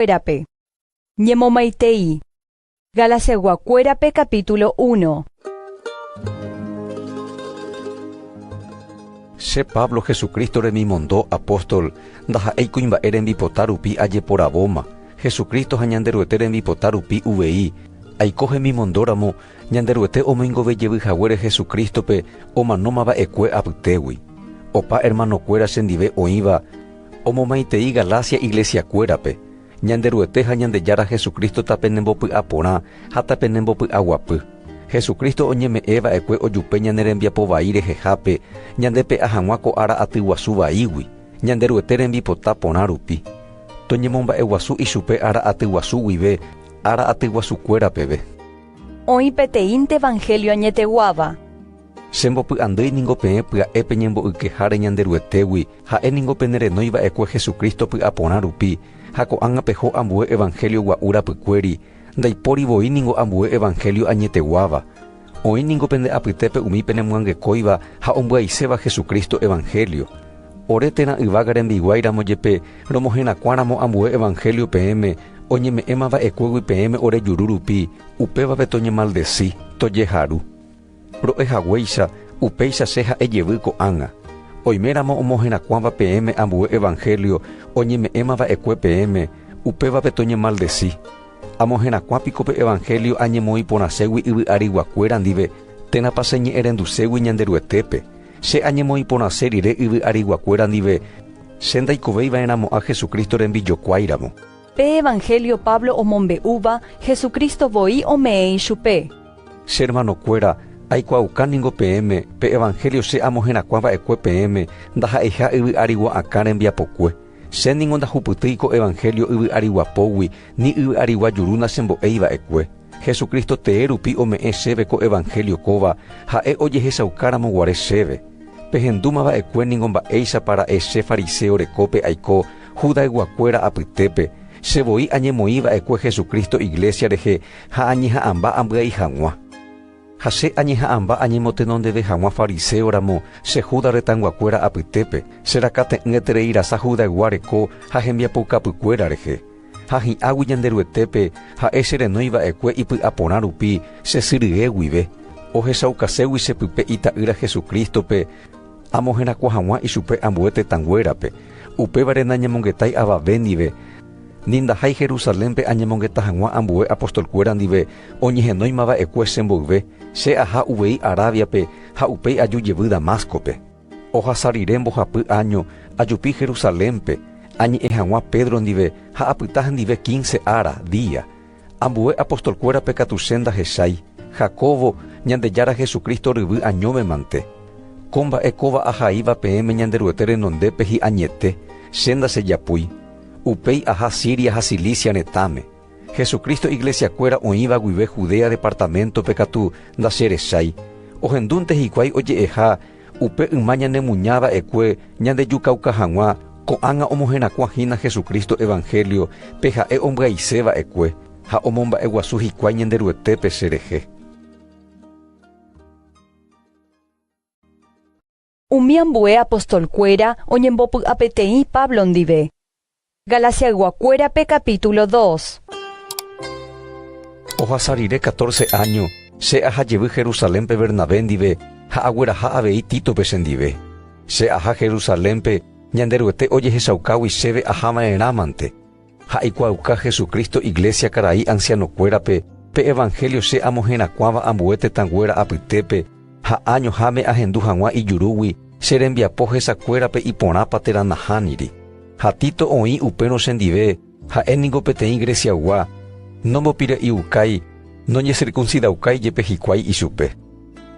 Guacuérape. Ñemomaitei. Galaciaguacuérape capítulo 1. Se Pablo Jesucristo remimondó apóstol, daja eikuimba erembipotarupi ajeporaboma. Jesucristo hañanderuete rembipotarupi UVI. Aikoje mimondóramo, ñanderuete omoingovejevyhaguére Jesucristope omanómava ekue apytégui. Opa hermanokuéra chendive oĩva, omomaitei Galacia Iglesiakuérape. Ñanderuete ha ñandejára Jesucristo tape nembopy'a porã ha tape nembopy'a guapy. Jesucristo oñeme'ẽva ekue ojupe ñanerembiapovai rehehápe ñandepe ahag̃ua ko ára aty guasu vaígui, ñanderuete rembipota porã rupi. Toñemomba'eguasu ichupe ára aty guasu guive, ára aty guasukuérapeve. Oĩ peteĩnte evangelio añeteguáva. Chembopy'andýi peẽ pya'épe ñembo'ykeháre ñanderuetégui ha'éniko penerenóiva'ekue Jesucristo py'a porã rupi, ha ko'ág̃a peho ambue evangelio gua'u rapykuéri, ndaipórivoi ningo ambue evangelio añeteguáva. Oĩ ningo pende apytépe umi penemuãngekóiva ha ombyaiséva Jesucristo evangelio. Ore térã yvága rembiguairamo jepe romohẽrakuáramo ambue evangelio peẽme oñeme'ẽmava'ekuégui peẽme ore juru rupi, upévape toñemaldeci, tojeharu. Ro'ehaguéicha, upéicha che ha'ejevy ko'ág̃a. Oiméramo omohẽrakuáva peẽme ambue evangelio oñeme'ẽmava'ekue peẽme, upévape toñemaldeci. Amohẽrakuápiko pe evangelio añemoĩporãségui yvy'ariguakuéra ndive, térãpa cheñe'ẽrenduségui ñanderuetépe. Che añemoĩporãse rire yvy'ariguakuéra ndive, che ndaikovéiva'eramo a Jesucristo rembijokuáiramo. Pe evangelio Pablo omombe'úva, Jesucristo voi ome'ẽ chupe. Che hermanokuéra, aikuaukáningo peẽme, pe evangelio che amohẽrakuáva'ekue peẽme, ndaha'eha yvy'arigua'akã rembiapokue. Che ningo ndahupytýiko evangelio yvy'ariguapógui, ni yvy'arigua jurúna chembo'eiva'ekue. Jesucristo tee rupi ome'ẽ chéve ko evangelio kóva, ha'e ojehechaukárammo guare chéve. Pehendúmava'ekue ningo mba'éicha para'e che fariseo rekópe aiko, judaiguakuéra apytépe. Chevoi añemoĩva'ekue Jesucristo iglesia rehe ha añeha'ãmba ambyai hag̃ua. Ha che añeha'ãmba añemotenondeve hag̃ua fariseóramo che Juda retãnguakuéra apytépe, cherakate'ỹeterei rasa judaigua reko ha hembiapokapykuéra rehe. Ha hi'águi ñanderuetépe ha'e cherenóiva'ekue ipy'a porã rupi chesyrye guive. Ohechaukaségui chepype ita'ýra Jesucristope, amohẽrakua hag̃ua ichupe ambue tetãnguérape. Upévare nañemongetai avave ndive, nindahái Jerusalénpe añemongeta hag̃ua ambue apostolkuéra ndive oñehenóimava'ekue chemboyve, che aha uvei Arábiape ha upéi ajujevy Damascope. Ohasa rire mbohapy año ajupi Jerusalénpe, añe'ẽ hag̃ua Pedro ndive ha apyta hendive 15 ára día. Ambue apostolkuérape katu che ndahechái, Jacobo ñandejára Jesucristo ryvy añóvemante. Ko mba'ekóva ahaíva peẽme ñanderuete renondépe hi'añete, che ndachejapúi. Upéi aha Siria ha Cilicia retãme. Jesucristo iglesiakuéra oĩva guive Judea departamentope katu ndacherechái. Ohendúnte hikuái oje'eha upe yma ñanemuñáva'ekue ñandejukauka hag̃ua ko'ág̃a omohẽrakuahína Jesucristo evangelio pe ha'e ombyaiséva'ekue ha omomba'eguasu hikuái ñanderuetépe cherehe. Umi ambue apostolkuéra oñembopy'a peteĩ Pablo ndive. Galaciaguacuérape capítulo 2. Ohasa rire 14 año, che ahajevy Jerusalénpe Bernabé ndive ha agueraha avei Títope chendive. Che aha Jerusalénpe ñanderuete ojehechaukágui chéve ahava'erãmante. Ha aikuaauka Jesucristo iglesia karai ancianokuérape pe evangelio che amohẽrakuáva ambue tetãnguéra apytépe ha añoháme ahendu hag̃ua ijurúgui che rembiapo hesakuérape iporãpa térã nahániri. Ha Tito oĩ upérõ chendive ha'éniko peteĩ Greciagua nombopire'yukái noñecircuncidaukái jepe hikuái ichupe.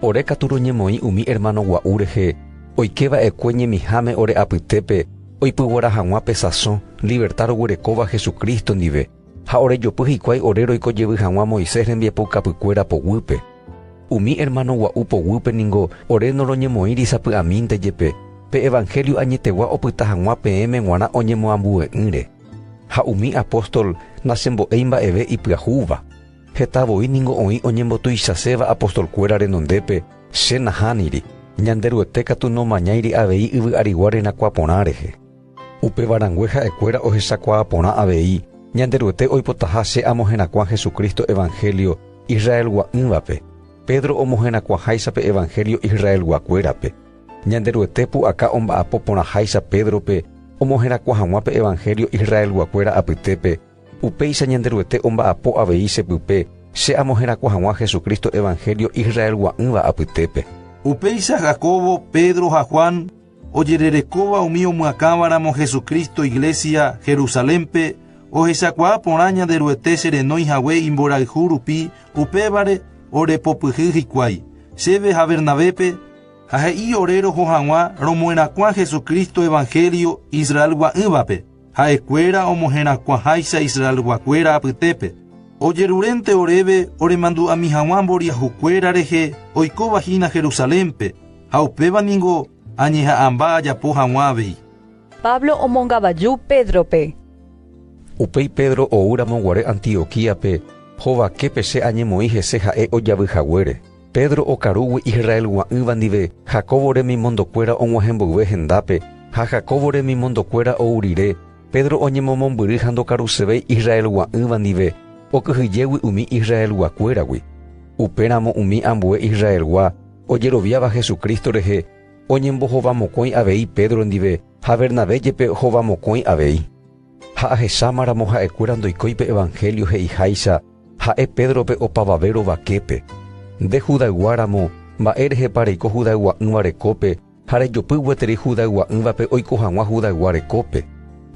Ore katu roñemoĩ umi hermano gua'u rehe oikeva'ekue ñemiháme ore apytépe oipyguara hag̃ua pe Sasón libertad roguerekóva Jesucristo ndive ha orejopy hikuái ore roikojevy hag̃ua Moisés rembiapokapykuéra poguýpe. Umi hermano gua'u poguýpe ningo ore noroñemoĩ risapy'amínte jepe pe evangelio añetegua opyta hag̃ua peẽme g̃uarã oñemoambue'ỹre. Ha umi apóstol nachembo'éi mba'eve ipyahúva. Hetavoi ningo oĩ oñembotuichaséva apostolkuéra renondépe che nahániri. Ñanderuete katu nomañáiri avei yvy'arigua renakuaporã rehe. Upevarangue ha'ekuéra ohechakuaa porã avei Ñanderuete oipotaha che amohenakua Jesucristo Evangelio Israel gua'ỹvape. Pedro omohenakua háichape Evangelio Israel guakuérape. Ñanderuete pu'aka omba'apo porãháicha Pedrope omohenakua hag̃uápe Evangelio Israel guakuéra apytépe. Upéicha ñanderuete omba'apo avei chepype che amohenakua hag̃ua Jesucristo Evangelio Israel gua'ỹva apytépe. Upéicha Jacobo, Pedro ha Juan ojererekóva umi omyakãvaramo Jesucristo Iglesia Jerusalémpe ohechakuaa porã ñanderuete cherenóihague imborayhu rupi upévare orepopyhy hikuái chéve ha Bernabépe ha he'i oréroho hag̃ua romoerakua Jesucristo Evangelio Israel gua'ỹvape ha'ekuéra omoherakuaháicha Israel guakuéra apytépe. Ojerurente oréve oremandu'ami hag̃ua mboriahukuéra rehe oikovahína Jerusalémpe ha upévaniko añeha'ãmba ajapo hag̃ua avei. Pablo omongavaju Pedrope. Upéi Pedro oúramo guare Antioquíape hovaképe che añemoĩ hese ha'e ojavyhaguére. Pedro okarúgui Israel gua'ỹva ndive Jacobo remimondokuéra og̃uahẽmboyve hendápe ha Jacobo remimondokuéra ourire. Pedro oñemomombyry ha ndokarusevéi Israel gua'ỹva ndive okyhyjégui umi Israel guakuéragui. Upéramo umi ambue Israelgua ojeroviáva Jesucristo rehe oñembohovamokõi avei Pedro ndive ha Bernabé jepe hovamokõi avei. Ha ahechámaramo ha'ekuéra ndoikóipe Evangelio he'iháicha ha'e Pedrope opavavéro vaképe. Nde Judaiguáramo mba'e rehepa reiko Judaigua'ỹva rekópe ha rejopy gueteri Judaigua'ỹvape oiko hag̃ua Judaigua rekópe.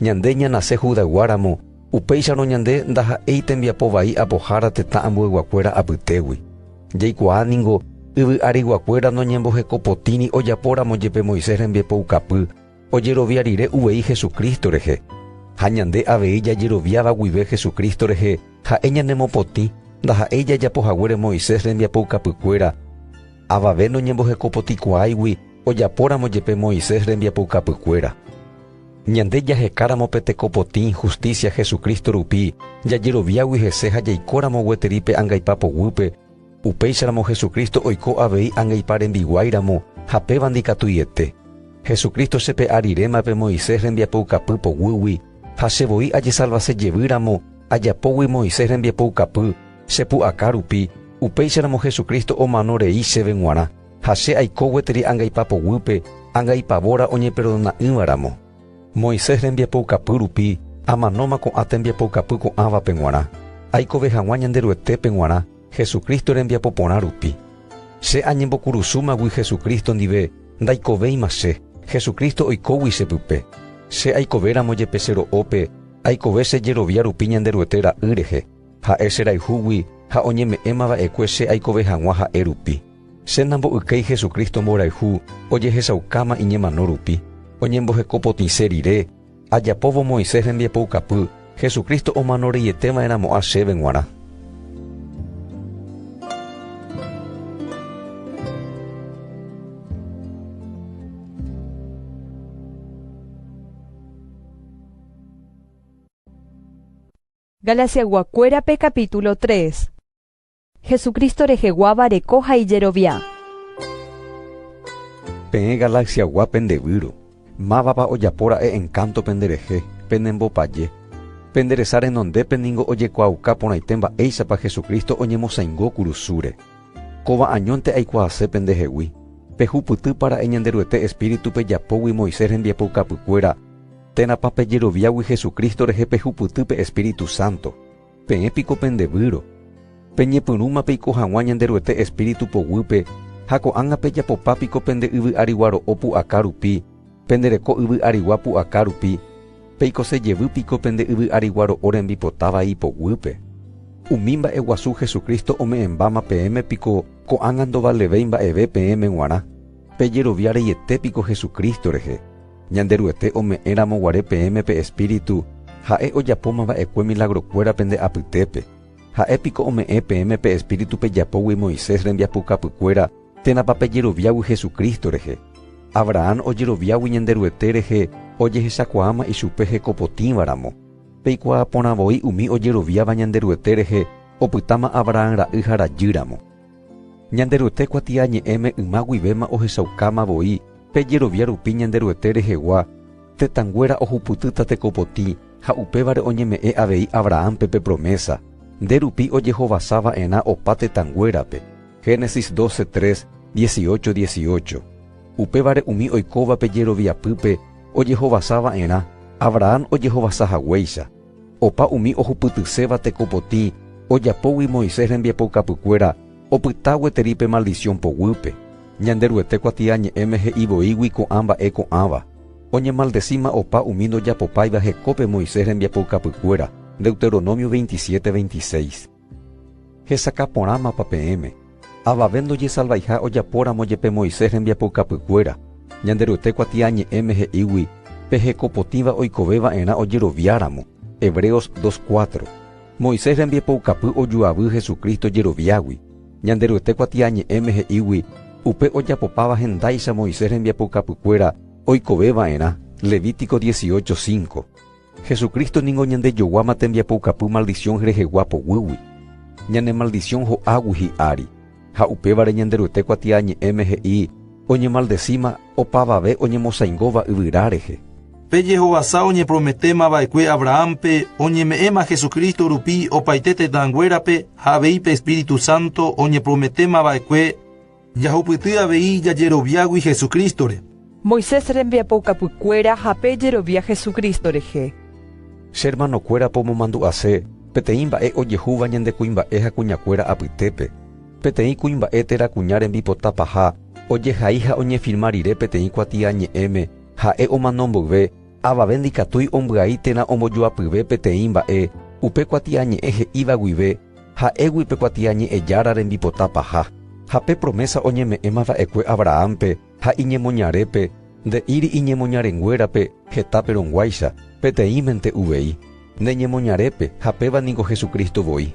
Ñande ñanase Judaiguáramo upéicharõ ñande ndaha'éi tembiapo vai apohára tetã ambueguakuéra apytégui. Jaikuaaningo yvy'ári guakuéra noñembohekopotĩri ojapóramo jepe Moisés rembiapoukapy ojerovia rire uvei Jesucristo rehe. Ha ñande avei jajeroviáva guive Jesucristo rehe ha'e ñanemopotĩ ndaha'éi jajapohaguére Moisés rembiapoukapykuéra avave noñembohekopotĩkuaáigui ojapóramo jepe Moisés rembiapoukapykuéra. Ñande jahekáramo petekopotĩ justicia Jesucristo rupi jajeroviágui hese ha jaikóramo gueterípe angaipa poguýpe upéicharamo Jesucristo oiko avei angaipa rembiguáiramo ha péva ndikatuiete. Jesucristo chepe'a rirémape Moisés rembiapoukapy poguýgui ha chevoi ajesalvasejevýramo ajapógui Moisés rembiapoukapy chepu'aka rupi upéicharamo Jesucristo omanorei chéve g̃uarã ha che aiko gueteri angaipa poguýpe angaipavóra oñeperdona'ỹvaramo. Moisés rembiapoukapy rupi amanóma ko'ã tembiapoukapy ko'ãvape g̃uarã aikove hag̃ua ñanderuetépe g̃uarã Jesucristo rembiapoporã rupi. Che añembokurusúmagui Jesucristo ndive ndaikovéima che Jesucristo oikógui chepype. Che aikovéramo jepe che ro'ópe aikove chejerovia rupi ñanderuete ra'y rehe ha'e che raihúgui ha oñeme'ẽmava'ekue che aikove hag̃ua ha'e rupi. Che nambo'ykéi Jesucristo mborayhu ojehechaukáma iñemano rupi oñembohekopotĩse rire ajapóvo Moisés rembiapoukapy Jesucristo omanoreietéva'eramo'ã chéve g̃uarã. Galaciaguakuérape capítulo 3. Jesucristo reheguáva reko ha ijerovia. Peẽ Galaciagua pendevyro. Mávapa ojapóra'e encanto penderehe, penembopaje. Penderesa renondépe ningo ojekuauka porãite mba'éichapa Jesucristo oñemosãingo kurusúre. Kova'añónte aikuaase pendehegui. Pehupyty para'e ñanderuete espíritupe japógui Moisés rembiapoukapykuéra ténapa pejeroviágui Jesucristo rehe pehupytýpe Espíritu Santo. Peẽpiko pendevyro. Peñepyrũma peiko hag̃ua ñanderuete espíritu poguýpe ha ko'ág̃ape japopápiko pende yvy'arigua ro'o pu'aka rupi pendereko yvy'arigua pu'aka rupi peikosejevýpiko pende yvy'arigua ro'o rembipotávai poguýpe. Umi mba'eguasu Jesucristo ome'ẽmbáma peẽmepiko ko'ág̃a ndovalevéi mba'eve peẽme g̃uarã. Pejerovia reietépiko Jesucristo rehe. Ñanderuete ome'ẽramo guare peẽmepe espíritu ha'e ojapóma va'ekue milagrokuéra pende apytépe. Ha'épiko ome'ẽ peẽmepe espíritu pejapógui Moisés rembiapoukapykuéra ténapa pejeroviágui Jesucristo rehe. Abraham ojeroviágui ñanderuete rehe ojehechakuaáma ichupe hekopotĩvaramo. Peikuaa porãvoi umi ojeroviáva ñanderuete rehe opytáma Abraham ra'y ha rajýramo. Ñanderuete kuatia ñe'ẽme yma guivéma ohechaukámavoi pejerovia rupi ñanderuete rehegua tetãnguéra ohupytýta tekopotĩ ha upévare oñeme'ẽ avei Abraham pe promesa, nderupi ojehovasáva ena opa tetãnguérape. Génesis 12:3, 18-18. Upévare umi oikóvape Jeroviapýpe ojehovasáva erã, Abraham ojehovasahaguéicha. Opa umi ohupytyséva tekopotĩ ojapógui Moisés rembiapokapykuéra opyta gueterípe maldición poguýpe. Ñanderuete kuatia ñe'ẽme he'ivoígui ko'ã mba'e ko'ãva. Oñemaldecíma opa umi ndojapopáiva hekópe Moisés rembiapokapykuéra. Deuteronomio 27:26. Hesakaporãmapa peẽme. Avave ndojesalvaiha ojapóramo jepe Moisés rembiapokapykuéra. Ñanderuete kuatia ñe'ẽme he'ígui pe hekopotíva oikovéva erã ojeroviáramo. Hebreos 2:4. Moisés rembiapokapy ojuavy Jesucristo jeroviágui. Ñanderuete kuatia ñe'ẽme he'ígui upe ojapopáva hendáicha Moisés rembiapokapykuéra oikovéva erã. Levítico 18:5. Jesucristo ningo ñandejoguáma tembiapokapy maldición rehegua poguýgui. Ñane maldición ho'águi hi'ári. Ha upévare ñanderuete kuatia ñe'ẽme he'i oñemaldecíma opavave oñemosãingóva yvyrárehe. Pe Jehovasa oñeprometéma va'ekue Abrahampe oñeme'ẽma Jesucristo rupi opaite tetãnguérape ha aveipe Espíritu Santo oñeprometéma va'ekue jahupyty avei jajeroviágui Jesucrístore. Moisés rembiapokapykuéra ha pe jerovia Jesucristo rehe. Che hermanokuéra pomomandu'ase peteĩ mba'e ojehúva ñandekuimba'e ha kuñakuéra apytépe. Peteĩ kuimba'e terakuña rembipotápaha ojehai ha oñefirma rire peteĩ kuatia ñe'ẽme ha'e omanomboyve avave ndikatúi ombyai térã ombojoapyve peteĩ mba'e upe kuatia ñe'ẽ he'íva guive ha'égui pe kuatia ñe'ẽ jára rembipotápaha. Ha pe promesa oñeme'ẽma va'ekue Abrahampe ha iñemoñarépe nde'íri iñemoñarenguérape hetápe rongguáicha peteĩmente uvei ndeñemoñarépe ha péva niko Jesucristo voi.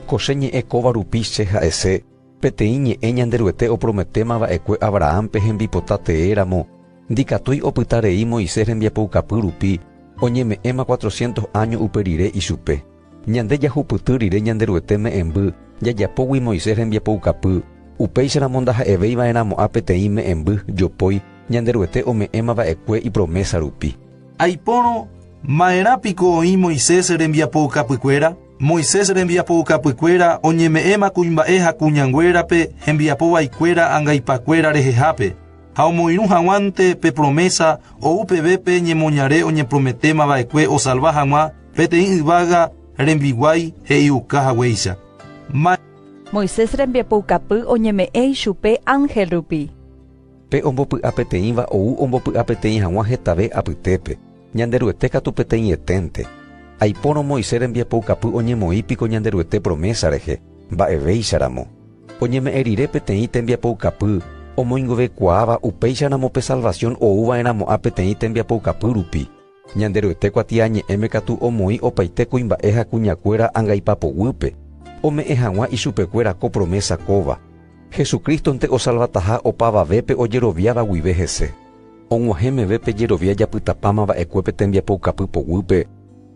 Koche ñe'ẽ kóva rupi che ha'ese peteĩ ñe'ẽ ñanderuete oprometéma va'ekue Abrahampe hembipota teéramo ndikatúi opytarei Moisés rembiapoukapy rupi oñeme'ẽma 400 años upe rire ichupe. Ñande jahupyty rire ñanderuete me'ẽmby jajapógui Moisés rembiapoukapy upéicharamo ndaha'evéiva'erãmo'ã peteĩ me'ẽmby jopói ñanderuete ome'ẽma va'ekue ipromesa rupi. Aipórõ ma'erãpiko oĩ Moisés rembiapoukapykuéra. Moisés rembiapoukapykuéra oñeme'ẽma kuimba'e ha kuñanguérape hembiapovaikuéra angaipakuéra rehehápe. Ha omoirũ hag̃uánte pe promesa oupevépe ñemoñare oñeprometéma va'ekue osalva hag̃ua peteĩ yvága rembiguái he'iukahaguéicha. Moisés rembiapoukapy oñeme'ẽ chupe ángel rupi. Pe ombopy'a peteĩva ou ombopy'a peteĩ hag̃ua hetave apytépe. Ñanderuete katu peteĩ eténte. Aipórõ Moisés rembiapoukapy oñemoĩpiko ñanderuete promesa rehe. Mba'evéicharamo. Oñeme'ẽ rire peteĩ tembiapoukapy omoingovekuaáva upéicharamo pe salvación ouva'erãmo'ã peteĩ tembiapoukapy rupi. Ñanderuete kuatia ñe'ẽme katu omoĩ opaite kuimba'e ha kuñakuéra angaipapoguýpe. Ome'ẽ hag̃ua ichupekuéra ko promesa kóva. Jesucristonte osalvataha opavavépe ojeroviáva guive hese. Og̃uahẽmevépe jerovia japytapáma va'ekuépe tembiapoukapy poguýpe.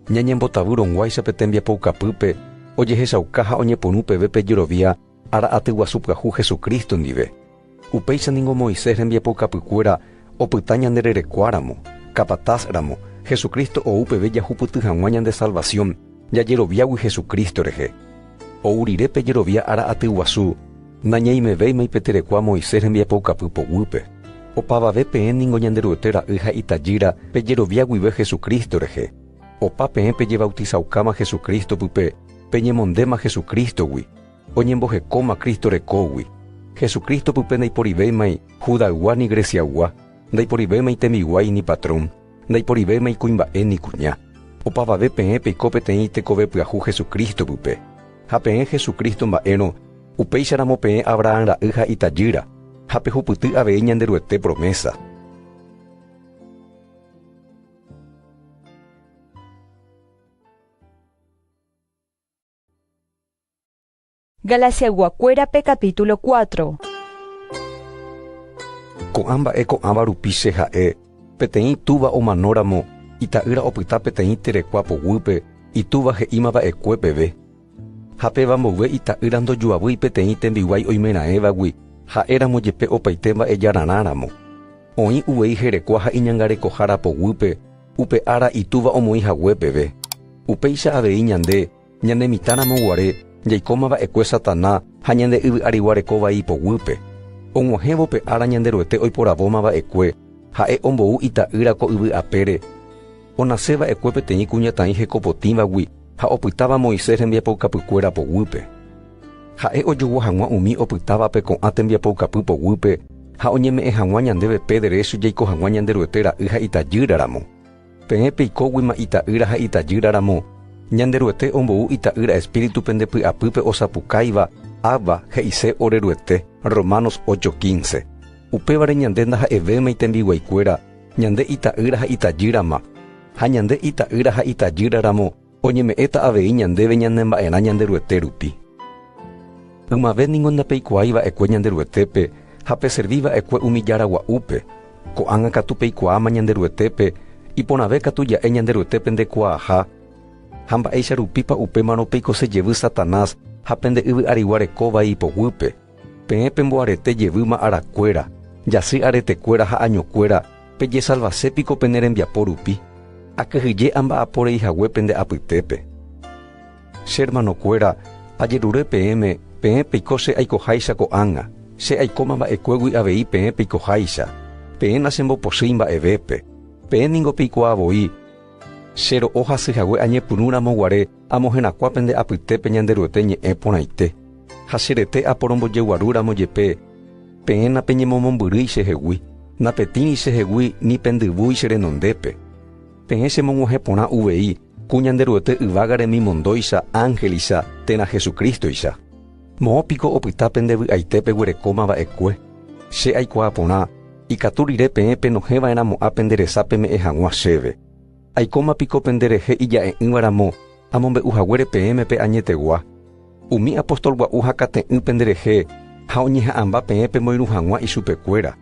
Ñañembotavy rongguáicha pe tembiapoukapýpe ojehechauka ha oñeporũ pevépe jerovia ara'aty guasu pyahu Jesucristo ndive. Upéicha ningo Moisés rembiapokapykuéra opyta ñandererekuáramo, kapatázramo, Jesucristo ou peve jahupyty hag̃ua ñande salvación, jajeroviágui Jesucristo rehe. Ou rirépe jerovia ara'aty guasu, nañaimevéima ipeterekua Moisés rembiapokapy poguýpe. Opavave peẽ ningo ñanderuete ra'y ha itajýra pe jerovia guive Jesucristo rehe. Opa peẽ pe jebautizaukáma Jesucristo pype peñemondéma Jesucristogui, oñembohekóma Cristo rekógui. Jesucristo pype ndaiporivémai Judaygua ni Greciagua, ndaiporivémai temiguái ni patrón, ndaiporivémai kuimba'e ni kuña. Opavave peẽ peiko peteĩ tekove pyahu Jesucristo pype. Ha peẽ Jesucristo mba'érõ upéicharamo peẽ Abraham ra'y ha itajýra, ha pehupyty avei ñanderuete promesa. Galaciaguakuérape capítulo 4. Ko'ã mba'e ko'ãva rupi che ha'e peteĩ túva omanóramo ita'ýra opyta peteĩ terekua poguýpe itúva he'íma va'ekue peve. Ha péva mboyve ita'ýra ndojuavýi peteĩ tembiguái oimera'ẽvagui ha'éramo jepe opaite mba'ejararãramo. Oĩ uvei herekua ha iñangarekohára poguýpe upe ara itúva omoĩhague peve. Upéicha avei ñande mitãramo guare jaikómava'ekue Satana ha ñande yvy'ariguareko vai ipoguýpe. Og̃uahẽvo pe ára ñanderuete oiporavómava'ekue ha'e ombou ita'ýra ko yvy apére. Onasẽva'ekue peteĩ kuñataĩ hekopotĩvagui ha opytáva Moisés rembiapoukapykuéra poguýpe. Ha'e ojogua hag̃ua umi opytávape ko'ã tembiapoukapy poguýpe ha oñeme'ẽ hag̃ua ñandéve pe derecho jaiko hag̃ua ñanderuete ra'y ha itajýraramo. Peẽ peikóguima ita'ýra ha itajýraramo, ñanderuete ombou ita'ýra espíritupe nde py'apýpe osapukáiva Abba he'ise oreruete Romanos 8:15. Upévare ñande ndaha'evéma itembiguaikuéra ñande ita'ýra ha itajýrama ha ñande ita'ýra ha itajýraramo oñeme'ẽta avei ñandéve ñanemba'erã ñanderuete rupi. Ymave niko ndapeikuaiva'ekue ñanderuetépe ha peservíva'ekue umi jaragua'úpe. Ko'ág̃a katu peikuaáma ñanderuetépe iporãve katu ja'e ñanderuetépe ndekuaaha. Ha mba'éicha rupípa upémarõ peikosejevy Satanás ha pende yvy'ariguareko vai ipoguýpe. Peẽ pembo'arete jevýma arakuéra, jasy aretekuéra ha añokuéra pejesalvasépiko pene rembiapo rupi. Akyhyje amba'apo reihague pende apytépe. Che hermanokuéra, ajerure peẽme peẽ peiko che aikoháicha ko'ág̃a, che aikómava'ekuégui avei peẽ peikoháicha, peẽ nachembopochy mba'evépe, peẽ ningo peikuaavoi. Che ro'o hasyhague añepyrũramo guare amoherakua pende apytépe ñanderuete ñe'ẽ porãite. Ha che rete aporombojeguarúramo jepe, peẽ napeñemomombyry chehegui, napetĩri chehegui ni pendyvúi che renondépe. Peẽ chemog̃uahẽ porã uvei ku ñanderuete yvága remimondóicha ángelicha térã Jesukristoicha. Moõpiko opyta pende vy'aitépe guerekómava'ekue. Che aikuaa porã ikatu rire peẽ penohẽva'erãmo'ã penderesa peme'ẽ hag̃ua chéve. Aikómapiko penderehe ija'e'ỹvaramo amombe'uhaguére peẽmepe añetegua. Umi apóstol gua'u ha kate'ỹ penderehe ha oñeha'ãmba peẽpe moirũ hag̃ua ichupekuéra.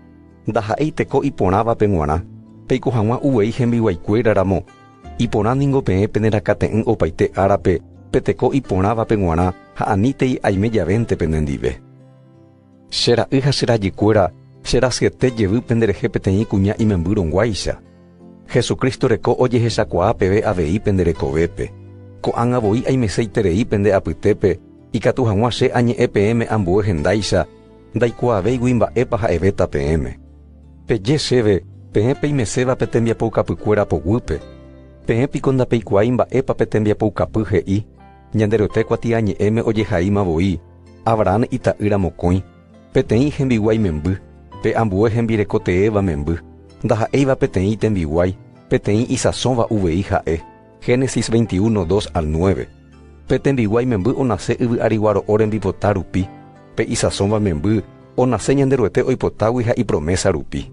Ndaha'éi teko iporãvape g̃uarã, peiko hag̃ua uvei hembiguaikuéraramo. Iporã ningo peẽ penderakate'ỹ opaite árape peteko iporãvape g̃uarã ha anítei aime javénte penendive. Che ra'y ha che rajykuéra che rasyete jevy penderehe peteĩ kuña imembyrõguáicha. Jesucristo reko ojehechakuaa peve avei penderekovépe. Ko'ág̃a voi aimeseiterei pende apytépe ikatu hag̃ua che añe'ẽ peẽme ambue hendáicha ndaikuaavéigui mba'épa ha'evéta peẽme. Peje chéve peẽ peimeséva pe tembiapoukapykuéra poguýpe. Peẽ piko ndapeikuaái mba'épa pe tembiapoukapy he'i. Ñanderuete kuatiañe'ẽme ojehaíma voi Abraham ita'ýra mokõi. Peteĩ hembiguái memby, pe ambue hembirekoteéva memby. Ndaha'éiva peteĩ tembiguái, peteĩ isãsõva uvei ha'e. Génesis 21:2-9. Pe tembiguái memby onase yvy'ariguaro'o rembipota rupi. Pe isãsõva memby onase ñanderuete oipotágui ha ipromesa rupi.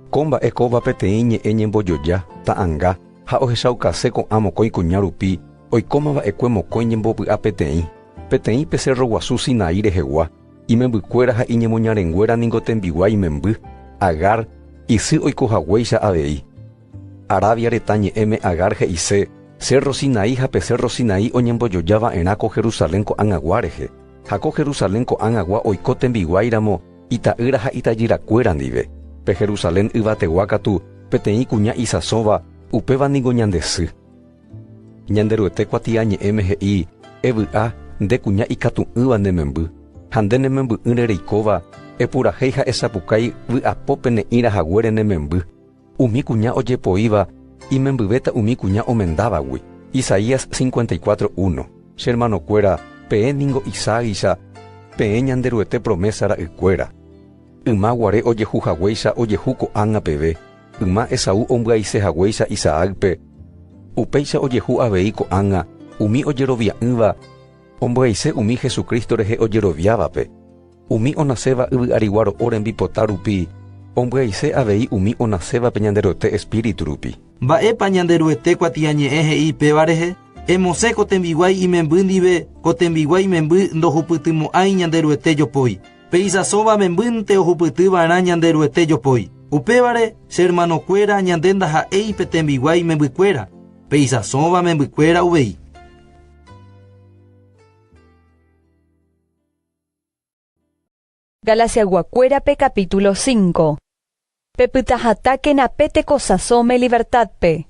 Ko mba'ekóva peteĩ ñe'ẽ ñembojoja ta'ãnga ha ohechaukase ko'ã mokõi kuña rupi oikómava'ekue mokõi ñembopy'a peteĩ. Peteĩ pe Cerro Guasu Sinaí rehegua. Imembykuéra ha iñemoñarenguéra ningo tembiguái memby Agar isy oikohaguéicha avei. Arabia reta ñe'ẽme Agar he'ise Cerro Sinaí ha pe Cerro Sinaí oñembojojava'erã ko Jerusalén ko'ãngagua rehe. Ha ko Jerusalén ko'ãngagua oiko tembiguáiramo ita'ýra ha itajyrakuéra ndive. Pe Jerusalén yvategua katu peteĩ kuña isãsõva upéva ningo ñandesy. Ñanderuete kuatia ñe'ẽme he'i evy'a nde kuña ikatu'ỹva nde memby. Ha nde ne memby'ỹre reikóva epurahéi ha esapukai vy'apópe ne'ĩrahaguére ne memby. Umi kuña ojepoíva imembyvéta umi kuña omendávagui. Isaías 54:1. Che hermanokuéra peẽ ningo Isaícha peẽ ñanderuete promesa ra'ykuéra. Yma guare ojehuhaguéicha ojehu ko'ág̃a peve. Yma Esaú ombyaisehaguéicha Isaácpe. Upéicha ojehu avei ko'ág̃a umi ojerovia'ỹva ombyaise umi Jesukristo rehe ojeroviávape. Umi onaséva yvy'ariguaro'o rembipota rupi ombyaise avei umi onaséva pe ñanderuete espíritu rupi. Mba'épa ñanderuete kuatiañe'ẽ he'i péva rehe emosẽ ko tembiguái imemby ndive ko tembiguái memby ndohupytymo'ãi ñanderuete jopói. Pe isãsõva membýnte ohupytyva'erã ñanderuete jopói. Upévare che hermanokuéra ñande ndaha'éi pe tembiguái membykuéra. Pe isãsõva membykuéra uvei. Galasiaguacuérape capítulo 5. Pepytahatáke napete kosasome libertadpe.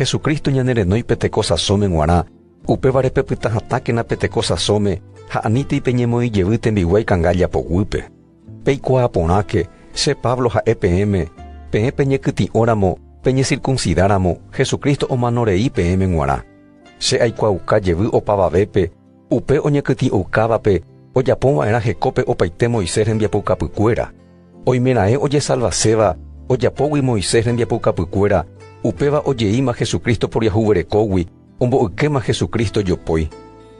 Jesucristo ñanerenói petekosasóme g̃uarã, upévare pepytahatákena petekosasóme ha aníti peñemoĩjevy tembiguái kanga japoguýpe. Peikuaa porãke, che Pablo ha'e peẽme, peẽ peñekyti'óramo, peñecircuncidáramo, Jesucristo omanorei peẽme g̃uarã. Che aikuaukajevy opavavépe, upe oñekyti'oukávape, ojapova'erã hekópe opaite Moisés rembiapoukapykuéra. Oimeraẽ ojesalvaséva, ojapógui Moisés rembiapoukapykuéra, upéva ojeíma Jesucristo poriahuverekógui, ombo'ykéma Jesucristo jopói.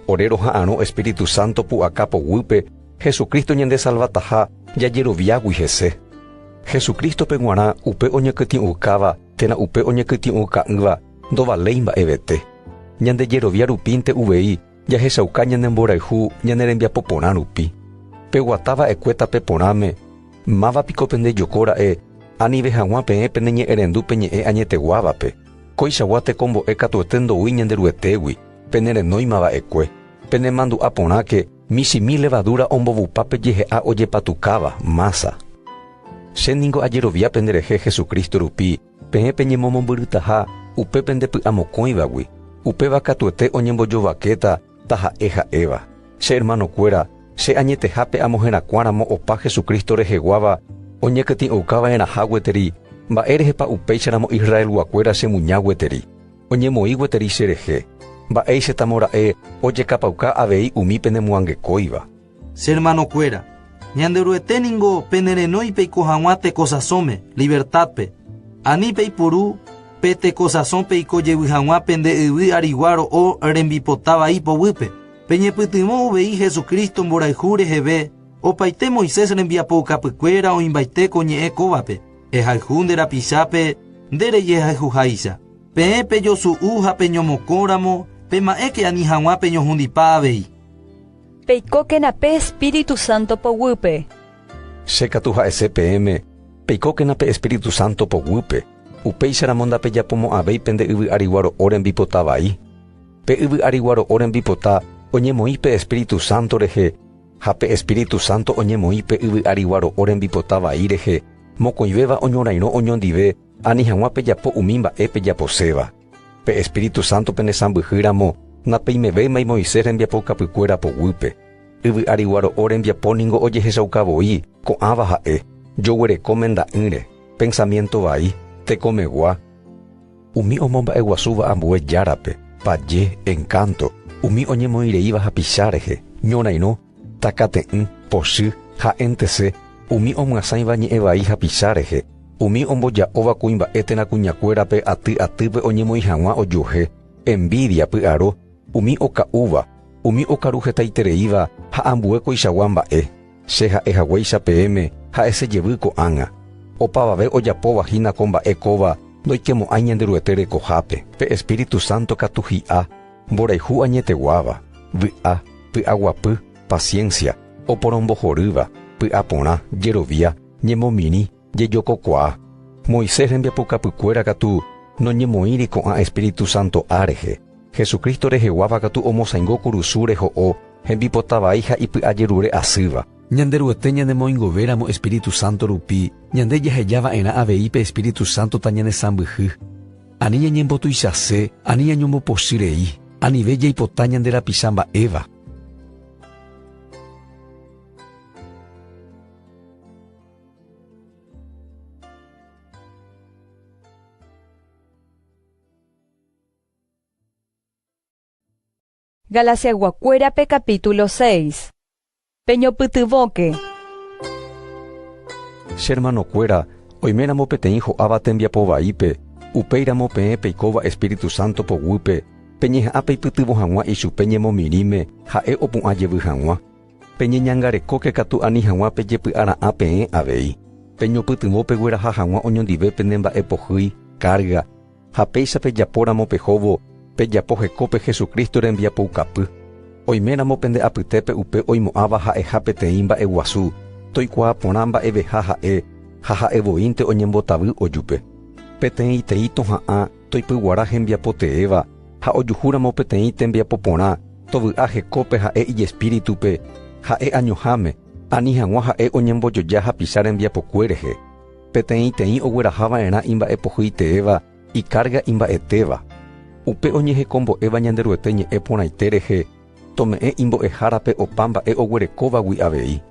Ore roha'ãrõ Espíritu Santo pu'aka poguýpe, Jesucristo ñande salvataha jajeroviágui hese. Jesucristo pe g̃uarã upe oñekyti'ũkáva térã upe oñekyti'ũka'ỹva ndovaléi mba'evete. Ñande jerovia rupínte uvei jahechauka ñanemborayhu ñane rembiapo porã rupi. Peguatava'ekue tape porãme, mávapiko pendejokóra'e, anive hag̃ua peẽ pene ñe'ẽrendu peñe'ẽ añeteguávape. Koichagua tekombo'e katuete ndoúi ñanderuetégui, penerenóimava'ekue. Penemandu'a porãke, michĩmi levadura ombovupa pejehe'a ojepatukáva, masa. Che ningo ajerovia penderehe Jesucristo rupi, peẽ peñemomombyrytaha, upe pendepy'amokõivagui, upéva katuete oñembojovakéta taha'e ha'éva. Che hermanokuéra, che añetehápe amoherakuáramo opa Jesucristo reheguáva, oñekyti'ũkava'erãha gueteri, mba'e rehepa upéicharamo Israelguakuéra chemuña gueteri. Oñemoĩ gueteri cherehe. Mba'éichatamora'e ojekapauka avei umi penemuãngekóiva. Che hermanokuéra, ñanderueténingo penerenói peiko hag̃ua tekosasõme, libertadpe. Ani peipuru pe tekosasõ peiko jevy hag̃ua pende yvy arigua ro'o rembipotavai poguýpe. Peñepytyvõ uvei Jesucristo mborayhu reheve, opaite Moisés rembiapoukapykuéra oĩmbaitéko ñe'ẽ kóvape. Ehayhu nde rapichápe nderejehahyháicha. Peẽ pejosu'u ha peñomokõramo, pema'éke ani hag̃ua peñohundipa avei. Peikókena pe Espíritu Santo poguýpe. Chékatu ha'ese peẽme, peikókena pe Espíritu Santo poguýpe, upéicharamo ndapejapomo'ãvéi pende yvy arigua ro'o rembipotavai. Pe yvy arigua ro'o rembipota oñemoĩ pe Espíritu Santo rehe, ha pe Espíritu Santo oñemoĩ pe yvy arigua ro'o rembipotavai rehe, mokõivéva oñorairõ oñondive, ani hag̃ua pejapo umi mba'e pejaposéva. Pe Espíritu Santo penesãmbyhýramo, napeimevéimai Moisés rembiapoukapykuéra poguýpe. Yvy arigua ro'o rembiapóningo ojehechaukavoi, ko'ãva ha'e, joguerekóme nda'ýre, pensamiento vai, tekomegua. Umi omomba'eguasúva ambue járape, paje, encanto, umi oñemoĩreíva hapicha rehe, ñorairõ, takate'ỹ, pochy, ha'éntese, umi omyasãiva ñe'ẽ vai hapicha rehe, umi omboja'óva kuimba'e térã kuñakuérape aty-atýpe oñemoĩ hag̃ua ojuhe, envidia py'aro, umi oka'úva, umi okaru hetaitereíva ha ambue koichagua mba'e. Che ha'ehaguéicha peẽme ha'esejevy ko'ág̃a. Opavave ojapóvahína ko mba'e kóva ndoikemo'ãi ñanderuete rekohápe. Pe Espíritu Santo katu hi'a, mborayhu añeteguáva, vy'a, py'aguapy, paciencia, oporombohorýva, py'a porã, jerovia, ñemomiri, jejokokuaa. Moisés rembiapoukapykuéra katu noñemoĩri ko'ã Espíritu Santo árehe. Jesucristo reheguáva katu omosãingo kurusu reho'o hembipotavai ha ipy'ajerure asýva. Ñanderuete ñanemoĩngovéramo Espíritu Santo rupi, ñande jahejava'erã avei pe Espíritu Santo ta ñanesãmbyhy. Ani ñañembotuichase, ani ñañombopochy, anive jaipota ñanderapicha mba'éva. Galasiaguakuérape capítulo 6. Peñopytyvõke. Che hermanokuéra, oiméramo peteĩ ho'áva tembiapovaípe, upéiramo peẽ peikóva Espíritu Santo poguýpe, peñeha'ã peipytyvõ hag̃ua ichupe ñemomirĩme ha'e opu'ãjevy hag̃ua. Peñeñangarekóke katu ani hag̃ua pejepy'ara'ã peẽ avei. Peñopytyvõ pegueraha hag̃ua oñondive pene mba'epohýi, carga, ha péicha pejapóramo pehóvo, pejapo hekópe Jesucristo rembiapoukapy. Oiméramo pende apytépe upe oimo'ãva ha'eha peteĩ mba'eguasu, toikuaa porã mba'eveha ha'e, ha ha'evoínte oñembotavy ojupe. Peteĩ teĩ toha'ã toipyguara hembiapoteéva, ha ojuhúramo peteĩ tembiapo porã, tovy'a hekópe ha'e ijespíritupe, ha'e añoháme, ani hag̃ua ha'e oñembojoja hapicha rembiapokué rehe. Peteĩ teĩ oguerahava'erã imba'epohýiteéva, ikarga imba'etéva. Upe oñehekombo'éva ñanderuete ñe'ẽ porãite rehe tome'ẽ imbo'ehárape opa mba'e oguerekóvagui avei.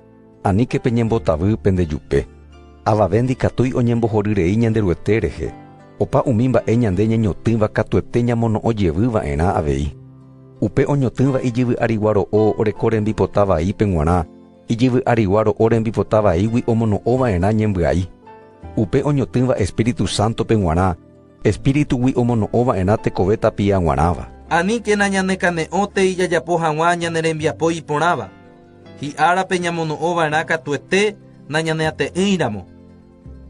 Aníkepe ñembotavy pendejupe. Avave ndikatúi oñembohorýrei ñanderuete rehe. Opa umi mba'e ñande ñeñotỹva katuete ñamono'õjevýva'erã avei. Upe oñotỹva ijyvy arigua ro'o oreko rembipota vaípe g̃uarã. Ijyvy arigua ro'o rembipota vaígui omono'õva'erã ñembyai. Upe oñotỹva Espíritu Santope g̃uarã. Espíritugui omono'õva'erã tekove tapia g̃uarãva. Aníkena ñanekane'õte ijajapo hag̃ua ñanerembiapo iporãva. Hi'árape ñamono'õva'erã katuete nañaneate'ỹiramo.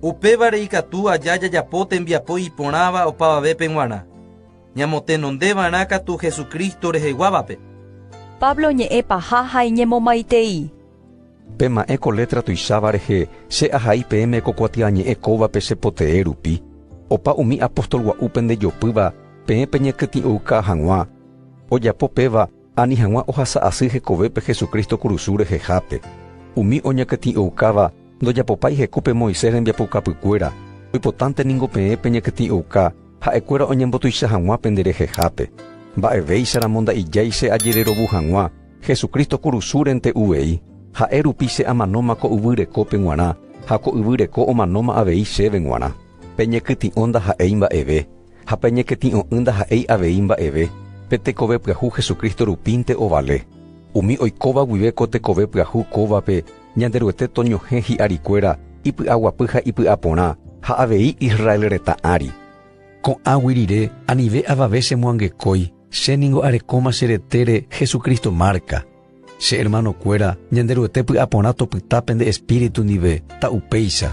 Upévare ikatu aja jajapo tembiapo iporãva opavavépe g̃uarã. Ñamotenondeva'erã katu Jesukristo reheguávape. Pablo ñe'ẽ paha ha iñemomaitei. Pema'ẽko letra tuicháva rehe che ahai peẽme kokuatia ñe'ẽ kóvape chepoteẽ rupi. Opa umi apóstol gua'úpe ndejopýva peẽ peñekyti'ũka hag̃ua. Ojapo péva ani hag̃ua ohasa asy hekovépe Jesukristo kurusu rehehápe. Umi oñekyti'ũkáva ndojapopái hekúpe Moisés rembiapokapykuéra. Oipotánte ningo peẽ peñekyti'ũka ha'ekuéra oñembotuicha hag̃ua penderehehápe. Mba'evéicharamo nda'ijái che ajererovu hag̃ua Jesukristo kurusúrente uvei. Ha'e rupi che amanóma ko yvyrekópe g̃uarã ha ko yvyreko omanóma avei chéve g̃uarã. Peñekyti'õ ndaha'éi mba'eve ha peñekyti'õ'ỹ ndaha'éi avei mba'eve. Pe tekove pyahu Jesukristo rupínte ovale. Umi oikóva guive ko tekove pyahu kóvape ñanderuete toñohẽ hi'arikuéra ipy'aguapy ha ipy'aporã ha avei Israel reta ári. Ko'ãgui rire anive avave chemoangekói chéningo arekóma cheretere Jesucristo marca. Che hermano kuéra ñanderuete py'aporã topytápe nde Espíritu ndive ta upéicha.